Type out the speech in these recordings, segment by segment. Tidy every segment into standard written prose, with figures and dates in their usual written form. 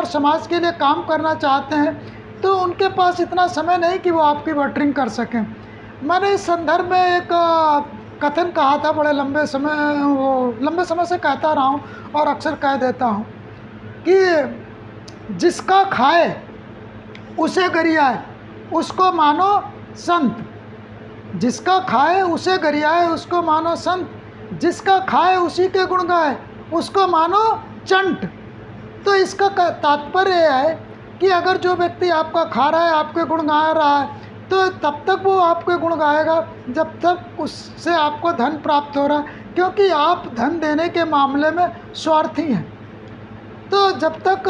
और समाज के लिए काम करना चाहते हैं तो उनके पास इतना समय नहीं कि वो आपकी बटरिंग कर सकें। मैंने इस संदर्भ में एक कथन कहा था, बड़े लंबे समय से कहता रहा हूँ और अक्सर कह देता हूँ कि जिसका खाए उसे गरियाए उसको मानो संत, जिसका खाए उसे गरियाए उसको मानो संत, जिसका खाए उसी के गुण गाए उसको मानो चंट। तो इसका तात्पर्य है कि अगर जो व्यक्ति आपका खा रहा है, आपके गुण गा रहा है, तो तब तक वो आपके गुण गाएगा जब तक उससे आपको धन प्राप्त हो रहा है, क्योंकि आप धन देने के मामले में स्वार्थी हैं। तो जब तक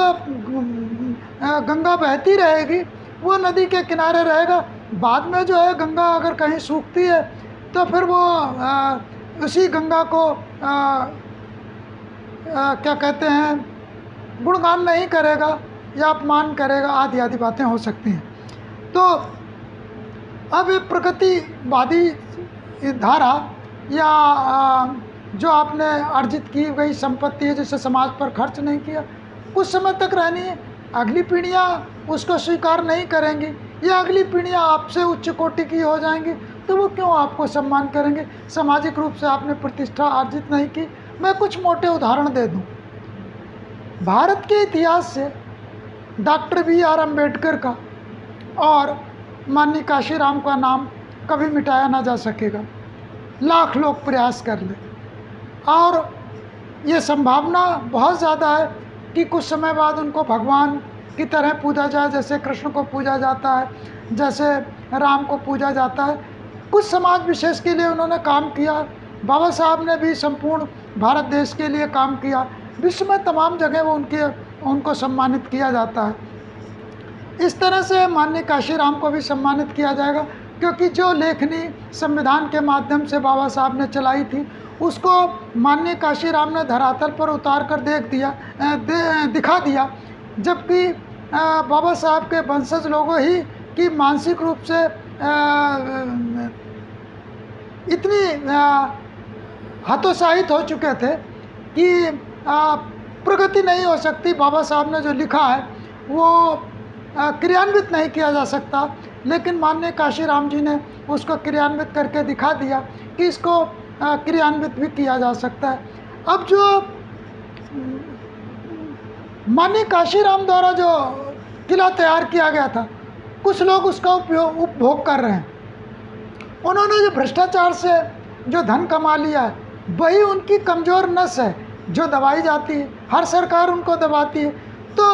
गंगा बहती रहेगी, वो नदी के किनारे रहेगा। बाद में जो है गंगा अगर कहीं सूखती है तो फिर वो उसी गंगा को क्या कहते हैं, गुणगान नहीं करेगा या अपमान करेगा, आदि आदि बातें हो सकती हैं। तो अब ये प्रगतिवादी धारा या जो आपने अर्जित की गई संपत्ति है जिसे समाज पर खर्च नहीं किया, कुछ समय तक रहनी है, अगली पीढ़ियाँ उसको स्वीकार नहीं करेंगी या अगली पीढ़ियाँ आपसे उच्च कोटि की हो जाएंगी, तो वो क्यों आपको सम्मान करेंगे? सामाजिक रूप से आपने प्रतिष्ठा अर्जित नहीं की। मैं कुछ मोटे उदाहरण दे दूं। भारत के इतिहास से डॉक्टर BR अम्बेडकर का और माननीय काशीराम का नाम कभी मिटाया ना जा सकेगा, लाख लोग प्रयास कर ले। और ये संभावना बहुत ज़्यादा है कि कुछ समय बाद उनको भगवान की तरह पूजा जाए, जैसे कृष्ण को पूजा जाता है, जैसे राम को पूजा जाता है। कुछ समाज विशेष के लिए उन्होंने काम किया। बाबा साहब ने भी संपूर्ण भारत देश के लिए काम किया। विश्व में तमाम जगह वो उनको सम्मानित किया जाता है। इस तरह से माननीय काशीराम को भी सम्मानित किया जाएगा, क्योंकि जो लेखनी संविधान के माध्यम से बाबा साहब ने चलाई थी उसको माननीय काशीराम ने धरातल पर उतार कर दिखा दिया। जबकि बाबा साहब के वंशज लोगों ही की मानसिक रूप से इतनी हतोत्साहित हो चुके थे कि प्रगति नहीं हो सकती। बाबा साहब ने जो लिखा है वो क्रियान्वित नहीं किया जा सकता, लेकिन माननीय काशीराम जी ने उसको क्रियान्वित करके दिखा दिया कि इसको क्रियान्वित भी किया जा सकता है। अब जो माननीय काशीराम द्वारा जो किला तैयार किया गया था, कुछ लोग उसका उपभोग कर रहे हैं। उन्होंने जो भ्रष्टाचार से जो धन कमा लिया है, वही उनकी कमज़ोर नस है जो दबाई जाती है। हर सरकार उनको दबाती है। तो